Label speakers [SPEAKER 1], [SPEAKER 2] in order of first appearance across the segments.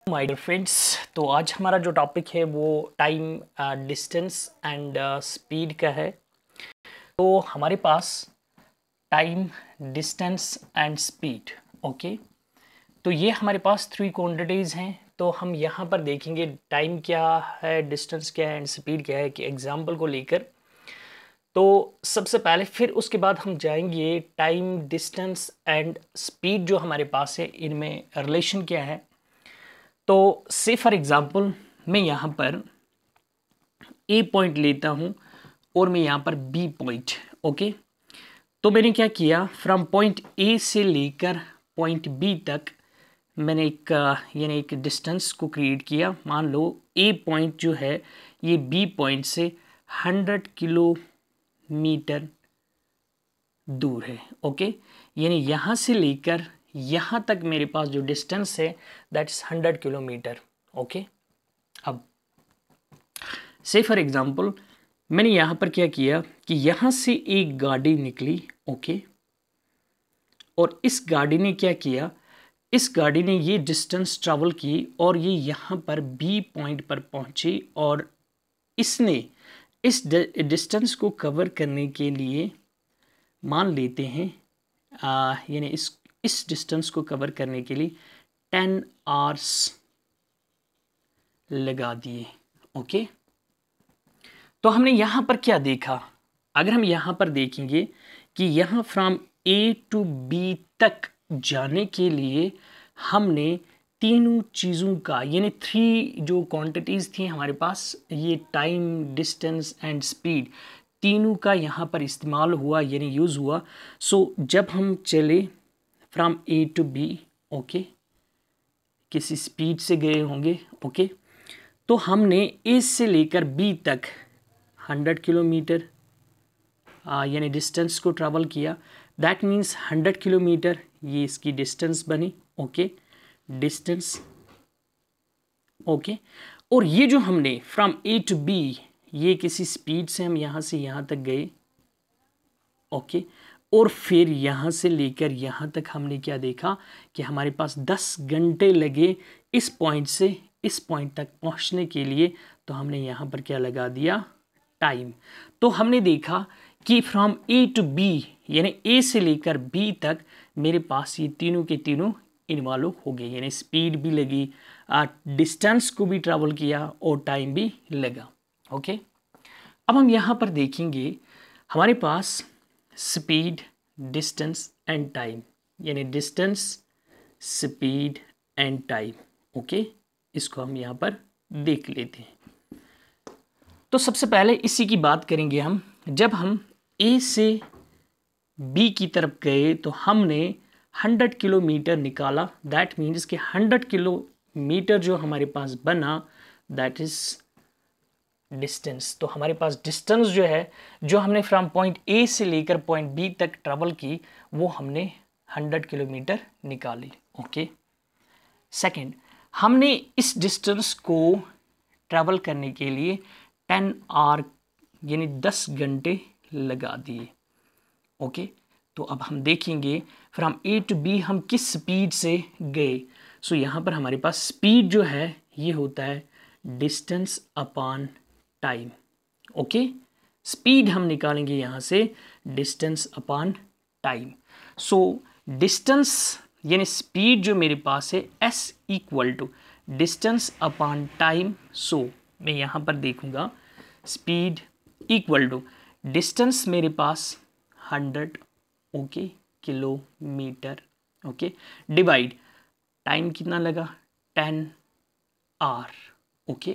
[SPEAKER 1] My dear friends, तो आज हमारा जो टॉपिक है वो टाइम, डिस्टेंस एंड स्पीड का है। तो हमारे पास time, distance and speed, okay. तो ये हमारे पास थ्री क्वांटिटीज़ हैं। तो हम यहाँ पर देखेंगे टाइम क्या है, डिस्टेंस क्या है एंड स्पीड क्या है कि एग्जांपल को लेकर। तो सबसे पहले फिर उसके बाद हम जाएंगे टाइम, डिस्टेंस एंड स्पीड जो हमारे पास है इनमें रिलेशन क्या है। तो से फॉर एग्जांपल मैं यहाँ पर ए पॉइंट लेता हूँ और मैं यहाँ पर बी पॉइंट, ओके। तो मैंने क्या किया, फ्रॉम पॉइंट ए से लेकर पॉइंट बी तक मैंने यानी एक डिस्टेंस को क्रिएट किया। मान लो ए पॉइंट जो है ये बी पॉइंट से 100 किलोमीटर दूर है, ओके। यानी यहाँ से लेकर यहाँ तक मेरे पास जो डिस्टेंस है दैट इज 100 किलोमीटर, ओके। अब से फॉर एग्जांपल मैंने यहाँ पर क्या किया कि यहाँ से एक गाड़ी निकली, ओके। और इस गाड़ी ने क्या किया, इस गाड़ी ने ये डिस्टेंस ट्रैवल की और ये यहाँ पर बी पॉइंट पर पहुँची और इसने इस डिस्टेंस को कवर करने के लिए मान लेते हैं यानी इस डिस्टेंस को कवर करने के लिए 10 आवर्स लगा दिए, ओके। तो हमने यहाँ पर क्या देखा, अगर हम यहाँ पर देखेंगे कि यहाँ फ्रॉम ए टू बी तक जाने के लिए हमने तीनों चीज़ों का यानी थ्री जो क्वांटिटीज़ थी हमारे पास, ये टाइम, डिस्टेंस एंड स्पीड, तीनों का यहाँ पर इस्तेमाल हुआ यानी यूज़ हुआ। सो जब हम चले from A to B, okay, किसी स्पीड से गए होंगे, ओके। तो हमने ए से लेकर बी तक 100 किलोमीटर यानी डिस्टेंस को ट्रैवल किया। दैट मीन्स 100 किलोमीटर ये इसकी डिस्टेंस बनी, ओके, डिस्टेंस, ओके। और ये जो हमने फ्रॉम ए टू बी ये किसी स्पीड से हम यहाँ से यहाँ तक गए, ओके। और फिर यहाँ से लेकर यहाँ तक हमने क्या देखा कि हमारे पास 10 घंटे लगे इस पॉइंट से इस पॉइंट तक पहुँचने के लिए। तो हमने यहाँ पर क्या लगा दिया, टाइम। तो हमने देखा कि फ्रॉम ए टू बी यानी ए से लेकर बी तक मेरे पास ये तीनों के तीनों इन्वॉल्व हो गए, यानी स्पीड भी लगी, डिस्टेंस को भी ट्रैवल किया और टाइम भी लगा, ओके। अब हम यहाँ पर देखेंगे हमारे पास स्पीड, डिस्टेंस एंड टाइम, यानी distance, speed and time, okay. इसको हम यहाँ पर देख लेते हैं। तो सबसे पहले इसी की बात करेंगे हम। जब हम ए से बी की तरफ गए तो हमने 100 किलोमीटर निकाला। दैट मीन्स कि 100 किलोमीटर जो हमारे पास बना दैट इज डिस्टेंस। तो हमारे पास डिस्टेंस जो है, जो हमने फ्रॉम पॉइंट ए से लेकर पॉइंट बी तक ट्रेवल की, वो हमने 100 किलोमीटर निकाली, ओके। सेकंड, हमने इस डिस्टेंस को ट्रैवल करने के लिए 10 आवर यानी 10 घंटे लगा दिए, ओके। तो अब हम देखेंगे फ्रॉम ए टू बी हम किस स्पीड से गए। सो यहाँ पर हमारे पास स्पीड जो है ये होता है distance upon time, okay. Speed हम निकालेंगे यहाँ से distance upon time. So distance यानी स्पीड जो मेरे पास है s equal to distance upon time. So मैं यहाँ पर देखूँगा स्पीड इक्वल टू डिस्टेंस मेरे पास 100, okay, kilometre, okay, divide time कितना लगा 10 आवर, ओके।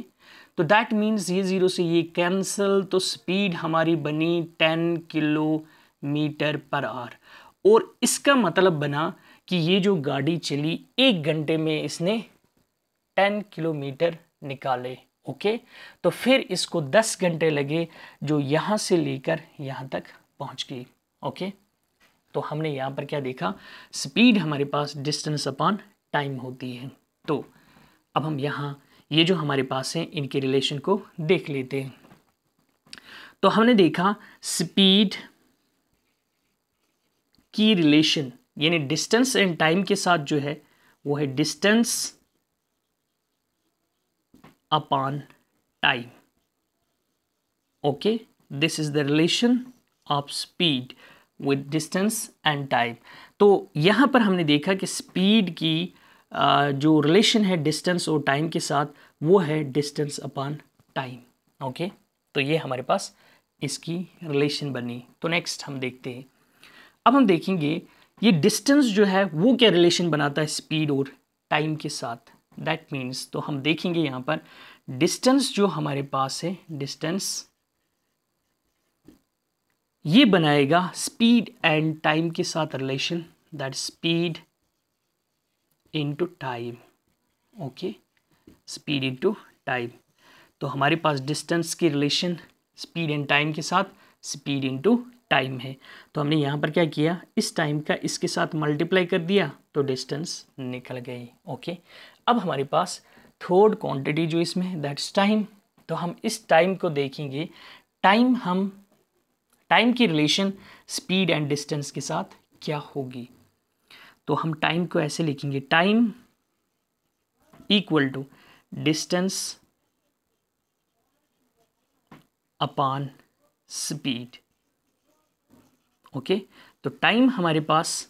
[SPEAKER 1] तो दैट मीन्स ये ज़ीरो से ये कैंसिल, तो स्पीड हमारी बनी 10 किलोमीटर पर आवर। और इसका मतलब बना कि ये जो गाड़ी चली 1 घंटे में इसने 10 किलोमीटर निकाले, ओके। तो फिर इसको 10 घंटे लगे जो यहाँ से लेकर यहाँ तक पहुँच गई, ओके। तो हमने यहाँ पर क्या देखा, स्पीड हमारे पास डिस्टेंस अपॉन टाइम होती है। तो अब हम यहाँ ये जो हमारे पास है इनके रिलेशन को देख लेते हैं। तो हमने देखा स्पीड की रिलेशन यानी डिस्टेंस एंड टाइम के साथ जो है वो है distance upon time. Okay, this is the relation of speed with distance and time. तो यहाँ पर हमने देखा कि स्पीड की जो रिलेशन है डिस्टेंस और टाइम के साथ वो है डिस्टेंस अपॉन टाइम. ओके, तो ये हमारे पास इसकी रिलेशन बनी. तो नेक्स्ट हम देखते हैं. अब हम देखेंगे ये डिस्टेंस जो है वो क्या रिलेशन बनाता है स्पीड और टाइम के साथ. दैट मीन्स तो हम देखेंगे यहाँ पर डिस्टेंस जो हमारे पास है, डिस्टेंस ये बनाएगा स्पीड एंड टाइम के साथ relation. That speed into time. Okay, speed into time. तो हमारे पास डिस्टेंस की रिलेशन स्पीड एंड टाइम के साथ स्पीड इनटू टाइम है. तो हमने यहाँ पर क्या किया, इस टाइम का इसके साथ मल्टीप्लाई कर दिया तो डिस्टेंस निकल गई. ओके, अब हमारे पास थर्ड क्वांटिटी जो इसमें दैट्स टाइम. तो हम इस टाइम को देखेंगे. टाइम की रिलेशन स्पीड एंड डिस्टेंस के साथ क्या होगी. तो हम टाइम को ऐसे लिखेंगे, time equal to distance upon speed. Okay, तो टाइम हमारे पास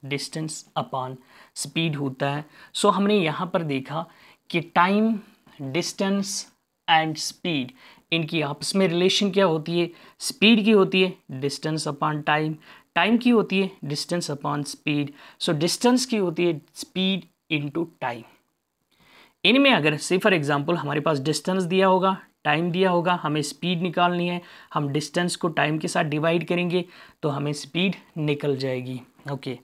[SPEAKER 1] डिस्टेंस अपॉन स्पीड होता है. सो हमने यहाँ पर देखा कि टाइम, डिस्टेंस एंड स्पीड इनकी आपस में रिलेशन क्या होती है, स्पीड की होती है डिस्टेंस अपॉन टाइम, टाइम की होती है distance upon speed. So distance की होती है स्पीड इनटू टाइम. इनमें अगर से फॉर एग्जांपल हमारे पास डिस्टेंस दिया होगा, टाइम दिया होगा, हमें स्पीड निकालनी है, हम डिस्टेंस को टाइम के साथ डिवाइड करेंगे तो हमें स्पीड निकल जाएगी. ओके,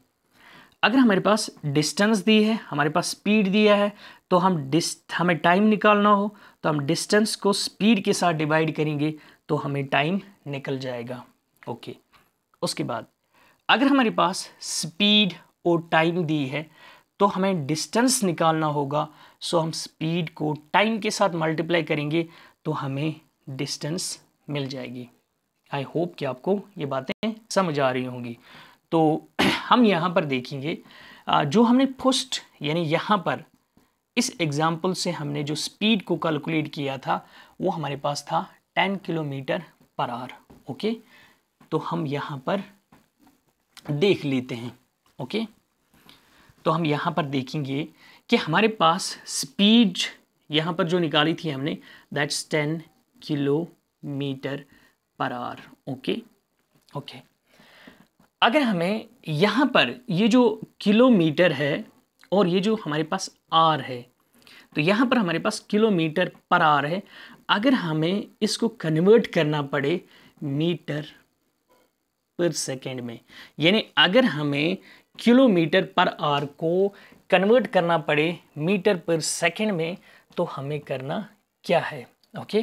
[SPEAKER 1] अगर हमारे पास डिस्टेंस दी है, हमारे पास स्पीड दिया है, तो हमें टाइम निकालना हो तो हम डिस्टेंस को स्पीड के साथ डिवाइड करेंगे तो हमें टाइम निकल जाएगा. ओके, उसके बाद अगर हमारे पास स्पीड और टाइम दी है तो हमें डिस्टेंस निकालना होगा. सो हम स्पीड को टाइम के साथ मल्टीप्लाई करेंगे तो हमें डिस्टेंस मिल जाएगी. आई होप कि आपको ये बातें समझ आ रही होंगी. तो हम यहाँ पर देखेंगे जो हमने फर्स्ट यानी यहाँ पर इस एग्जाम्पल से हमने जो स्पीड को कैलकुलेट किया था वो हमारे पास था 10 किलोमीटर पर आवर. ओके, तो हम यहाँ पर देख लेते हैं. ओके, तो हम यहाँ पर देखेंगे कि हमारे पास स्पीड यहाँ पर जो निकाली थी हमने that's 10 kilometre per hour. Okay, okay, अगर हमें यहाँ पर ये जो किलोमीटर है और ये जो हमारे पास आर है, तो यहाँ पर हमारे पास किलोमीटर पर आवर है. अगर हमें इसको कन्वर्ट करना पड़े मीटर पर सेकेंड में, यानी अगर हमें किलोमीटर पर आवर को कन्वर्ट करना पड़े मीटर पर सेकेंड में तो हमें करना क्या है. ओके,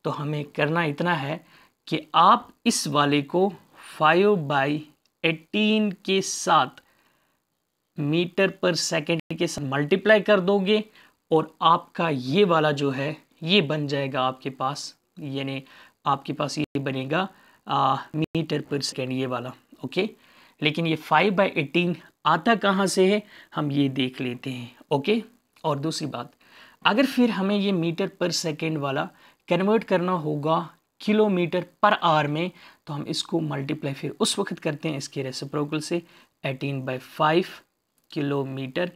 [SPEAKER 1] तो हमें करना इतना है कि आप इस वाले को 5/18 के साथ मीटर पर सेकेंड के साथ मल्टीप्लाई कर दोगे और आपका ये वाला जो है ये बन जाएगा आपके पास, यानी आपके पास ये बनेगा मीटर पर सेकेंड ये वाला. ओके, लेकिन ये 5/18 आता कहाँ से है हम ये देख लेते हैं. ओके, और दूसरी बात, अगर फिर हमें ये मीटर पर सेकेंड वाला कन्वर्ट करना होगा किलोमीटर पर आवर में तो हम इसको मल्टीप्लाई फिर उस वक्त करते हैं इसके रेसिप्रोकल से 18/5 किलोमीटर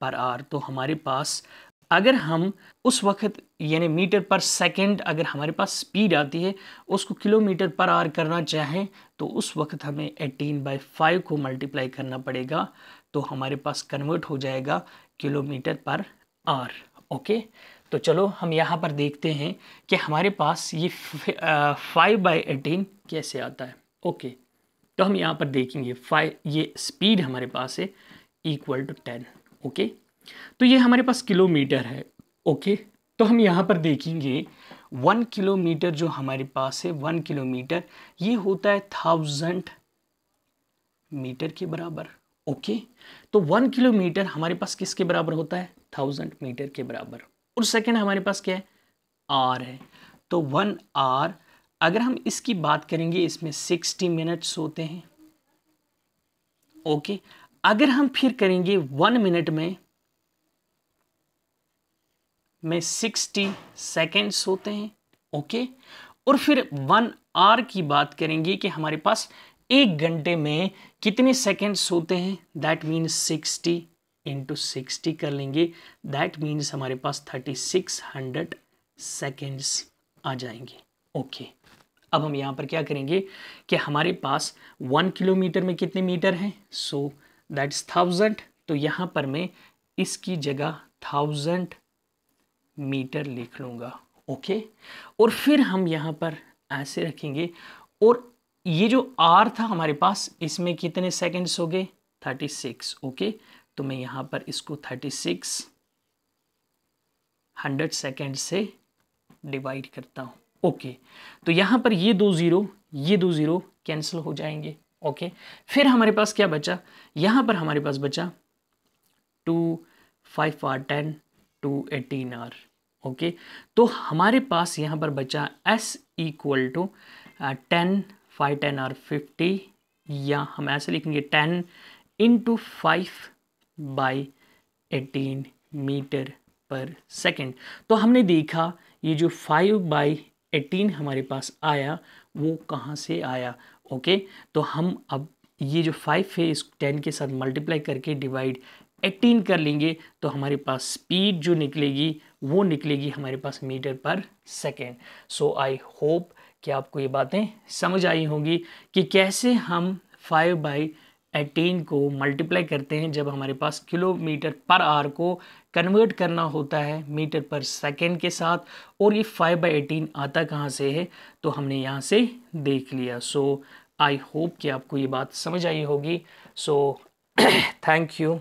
[SPEAKER 1] पर आवर. तो हमारे पास अगर हम उस वक्त यानी मीटर पर सेकंड अगर हमारे पास स्पीड आती है उसको किलोमीटर पर आवर करना चाहें तो उस वक्त हमें 18/5 को मल्टीप्लाई करना पड़ेगा तो हमारे पास कन्वर्ट हो जाएगा किलोमीटर पर आवर. ओके, तो चलो हम यहाँ पर देखते हैं कि हमारे पास ये 5/18 कैसे आता है. ओके, तो हम यहाँ पर देखेंगे 5 ये स्पीड हमारे पास है इक्वल टू 10. ओके, तो ये हमारे पास किलोमीटर है. ओके, तो हम यहाँ पर देखेंगे 1 किलोमीटर जो हमारे पास है 1 किलोमीटर ये होता है 1000 मीटर के बराबर. ओके, तो 1 किलोमीटर हमारे पास किसके बराबर होता है 1000 मीटर के बराबर. और सेकंड हमारे पास क्या है आर है. तो 1 आवर अगर हम इसकी बात करेंगे इसमें 60 मिनट्स होते हैं. ओके, अगर हम फिर करेंगे 1 मिनट में में 60 सेकेंड्स होते हैं। ओके, और फिर 1 आवर की बात करेंगे कि हमारे पास 1 घंटे में कितने सेकेंड्स होते हैं। दैट मीन्स 60 इंटू 60 कर लेंगे, दैट मीन्स हमारे पास 3600 सेकेंड्स आ जाएंगे। ओके, अब हम यहाँ पर क्या करेंगे कि हमारे पास 1 किलोमीटर में कितने मीटर हैं, सो दैट्स 1000। तो यहाँ पर मैं इसकी जगह 1000 मीटर लिख लूँगा। ओके, और फिर हम यहाँ पर ऐसे रखेंगे, और ये जो आर था हमारे पास, इसमें कितने सेकेंड्स हो गए, 36। ओके, तो मैं यहाँ पर इसको 3600 सेकेंड से डिवाइड करता हूँ। ओके, तो यहाँ पर ये दो ज़ीरो कैंसिल हो जाएंगे। ओके, फिर हमारे पास क्या बचा, यहाँ पर हमारे पास बचा 2 5 आर 10 2 18 आर। ओके, तो हमारे पास यहाँ पर बचा S इक्वल टू 10 5 10 आर 50, या हम ऐसे लिखेंगे 10 इंटू 5/18 मीटर पर सेकेंड। तो हमने देखा ये जो 5/18 हमारे पास आया वो कहाँ से आया। ओके, तो हम अब ये जो 5 है इस 10 के साथ मल्टीप्लाई करके डिवाइड 18 कर लेंगे, तो हमारे पास स्पीड जो निकलेगी वो निकलेगी हमारे पास मीटर पर सेकेंड। सो आई होप कि आपको ये बातें समझ आई होंगी कि कैसे हम 5/18 को मल्टीप्लाई करते हैं जब हमारे पास किलोमीटर पर आवर को कन्वर्ट करना होता है मीटर पर सेकेंड के साथ, और ये 5/18 आता कहाँ से है, तो हमने यहाँ से देख लिया। सो आई होप कि आपको ये बात समझ आई होगी। So thank you.